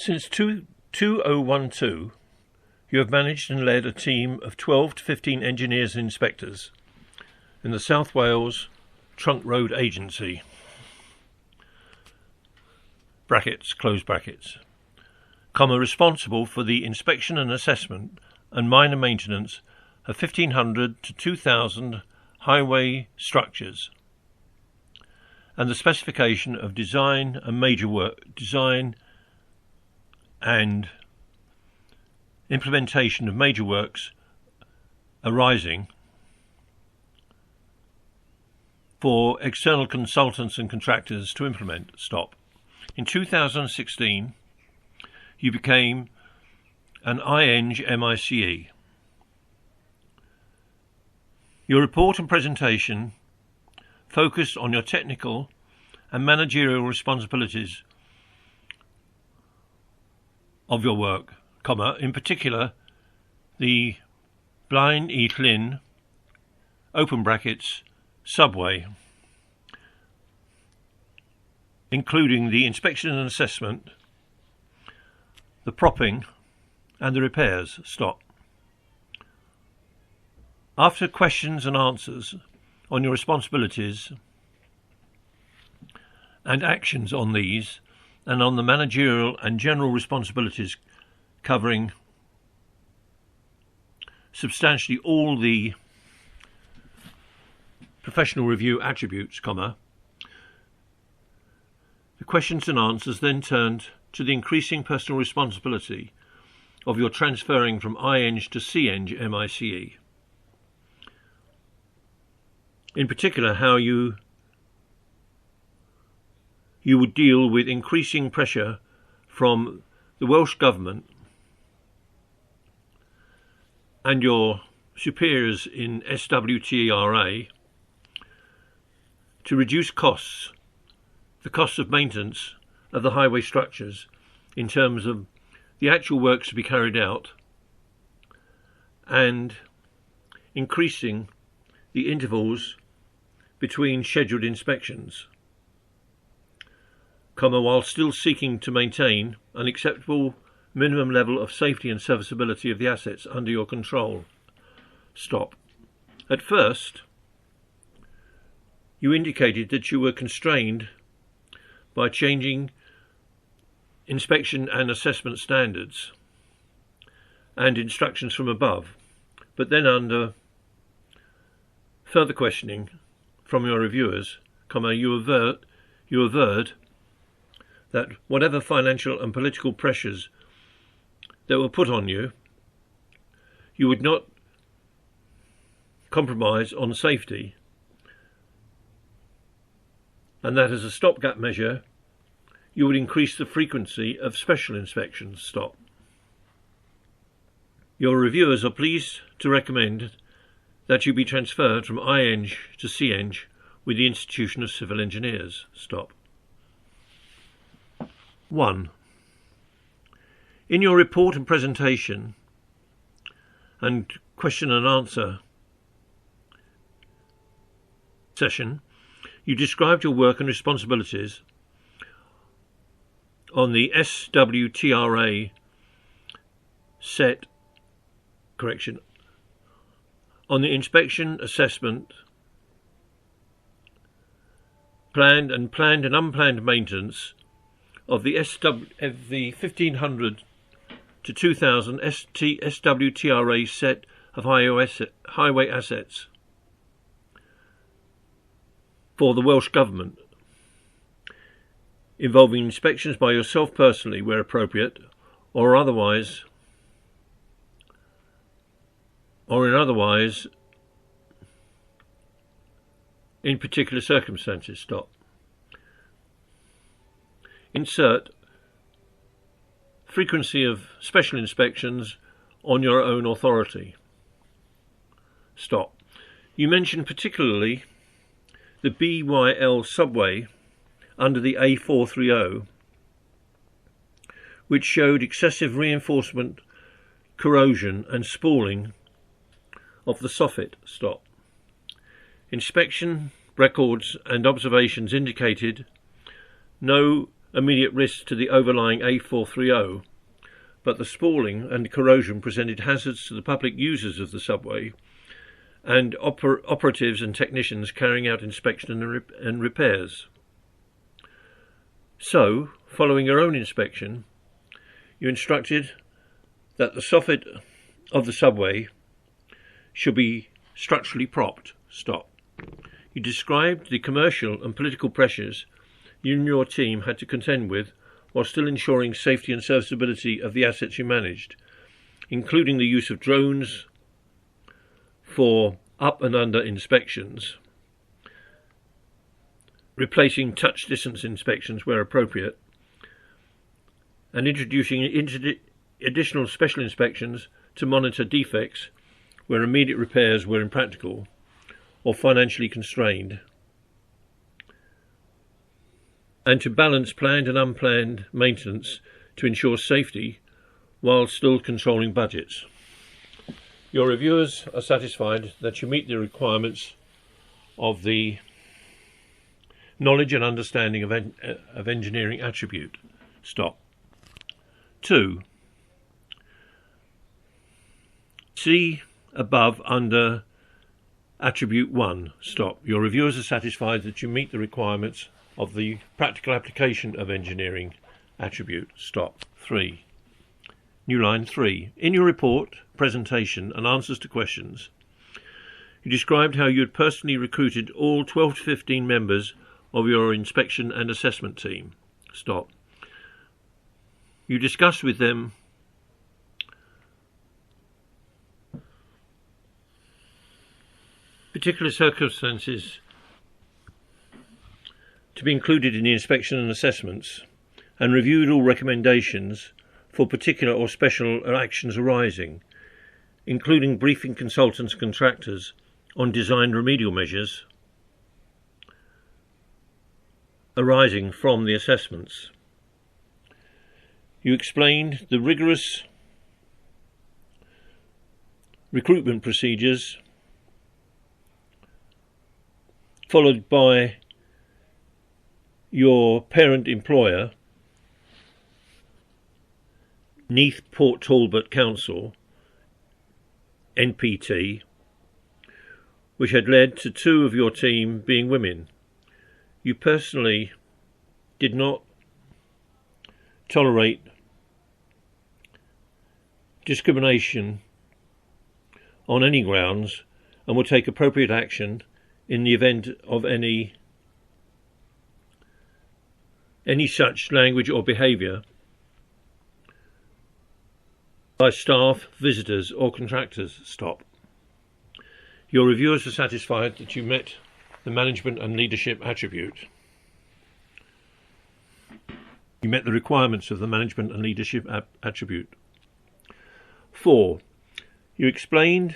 Since 2012, you have managed and led a team of 12 to 15 engineers and inspectors in the South Wales Trunk Road Agency, brackets, close brackets, responsible for the inspection and assessment and minor maintenance of 1,500 to 2,000 highway structures, and the specification of design and implementation of major works arising for external consultants and contractors to implement. In 2016, you became an IEng MICE. Your report and presentation focused on your technical and managerial responsibilities of your work, in particular the Blaen y Llyn, open brackets, subway, including the inspection and assessment, the propping and the repairs. After questions and answers on your responsibilities and actions on these, and on the managerial and general responsibilities covering substantially all the professional review attributes, the questions and answers then turned to the increasing personal responsibility of your transferring from IEng to CEng MICE. In particular, how you would deal with increasing pressure from the Welsh Government and your superiors in SWTRA to reduce costs, the costs of maintenance of the highway structures in terms of the actual works to be carried out, and increasing the intervals between scheduled inspections, while still seeking to maintain an acceptable minimum level of safety and serviceability of the assets under your control. At first, you indicated that you were constrained by changing inspection and assessment standards and instructions from above, but then under further questioning from your reviewers, you averred that whatever financial and political pressures that were put on you, you would not compromise on safety, and that as a stopgap measure you would increase the frequency of special inspections. Your reviewers are pleased to recommend that you be transferred from IEng to CEng with the Institution of Civil Engineers. 1. In your report and presentation and question and answer session, you described your work and responsibilities on the SWTRA on the inspection, assessment, planned and unplanned maintenance of the 1,500 to 2,000 SWTRA set of highway assets for the Welsh Government, involving inspections by yourself personally where appropriate, or otherwise in particular circumstances. Insert frequency of special inspections on your own authority. You mentioned particularly the BYL subway under the A430, which showed excessive reinforcement, corrosion and spalling of the soffit. Inspection records and observations indicated no immediate risk to the overlying A430, but the spalling and corrosion presented hazards to the public users of the subway and operatives and technicians carrying out inspection and repairs. So, following your own inspection, you instructed that the soffit of the subway should be structurally propped. Stop. You described the commercial and political pressures you and your team had to contend with while still ensuring safety and serviceability of the assets you managed, including the use of drones for up and under inspections, replacing touch distance inspections where appropriate, and introducing additional special inspections to monitor defects where immediate repairs were impractical or financially constrained, and to balance planned and unplanned maintenance to ensure safety while still controlling budgets. Your reviewers are satisfied that you meet the requirements of the knowledge and understanding of engineering attribute. Stop. 2. See above under attribute 1. Stop. Your reviewers are satisfied that you meet the requirements of the practical application of engineering attribute. Stop. 3. New line 3. In your report, presentation and answers to questions, you described how you had personally recruited all 12 to 15 members of your inspection and assessment team. Stop. You discussed with them particular circumstances to be included in the inspection and assessments, and reviewed all recommendations for particular or special actions arising, including briefing consultants and contractors on design remedial measures arising from the assessments. You explained the rigorous recruitment procedures followed by your parent employer, Neath Port Talbot Council, NPT, which had led to 2 of your team being women. You personally did not tolerate discrimination on any grounds and will take appropriate action in the event of any such language or behaviour by staff, visitors or contractors. Stop. Your reviewers are satisfied that you met the management and leadership attribute. You met the requirements of the management and leadership attribute. 4. You explained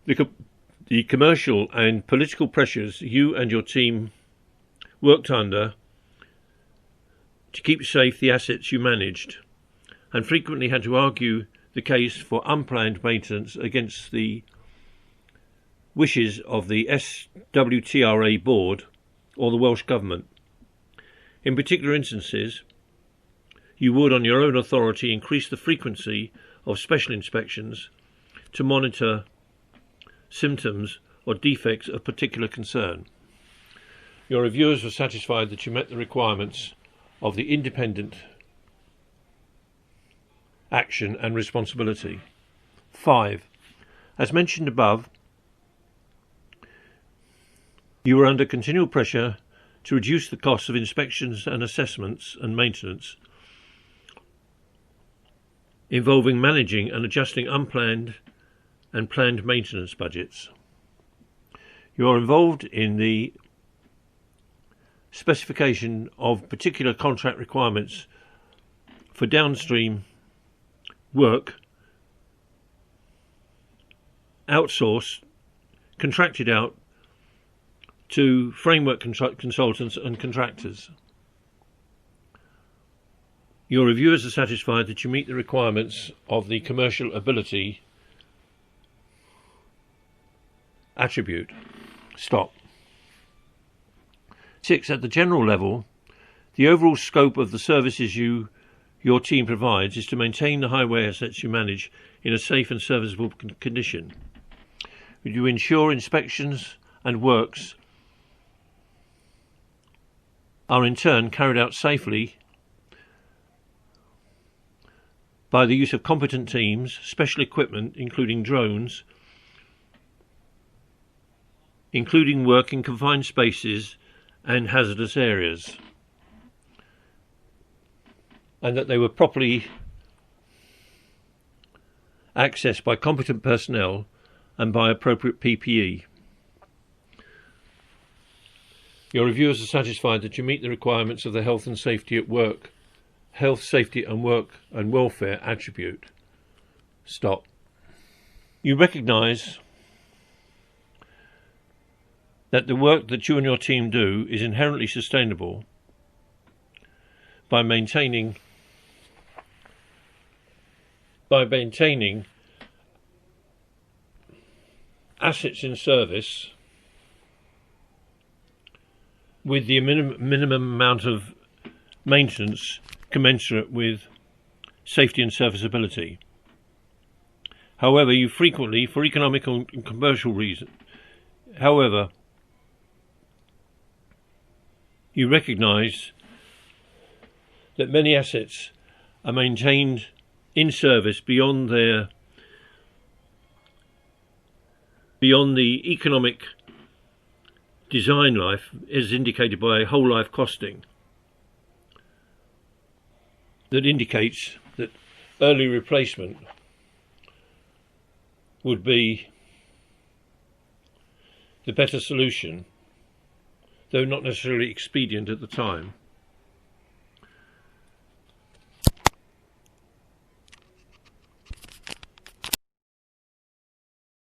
the commercial and political pressures you and your team worked under to keep safe the assets you managed, and frequently had to argue the case for unplanned maintenance against the wishes of the SWTRA board or the Welsh Government. In particular instances, you would on your own authority increase the frequency of special inspections to monitor symptoms or defects of particular concern. Your reviewers were satisfied that you met the requirements of the independent action and responsibility. 5. As mentioned above, you were under continual pressure to reduce the costs of inspections and assessments and maintenance, involving managing and adjusting unplanned and planned maintenance budgets. You are involved in the specification of particular contract requirements for downstream work, outsourced, contracted out to framework consultants and contractors. Your reviewers are satisfied that you meet the requirements of the commercial ability attribute. Stop. 6. At the general level, The overall scope of the services your team provides is to maintain the highway assets you manage in a safe and serviceable condition. You ensure inspections and works are in turn carried out safely by the use of competent teams, special equipment including drones, including work in confined spaces and hazardous areas, and that they were properly accessed by competent personnel and by appropriate PPE. Your reviewers are satisfied that you meet the requirements of the health, safety and work and welfare attribute. Stop. You recognise that the work that you and your team do is inherently sustainable by maintaining assets in service with the minimum amount of maintenance commensurate with safety and serviceability. However, you frequently, for economic and commercial reasons, you recognise that many assets are maintained in service beyond the economic design life as indicated by whole life costing, that indicates that early replacement would be the better solution, though not necessarily expedient at the time.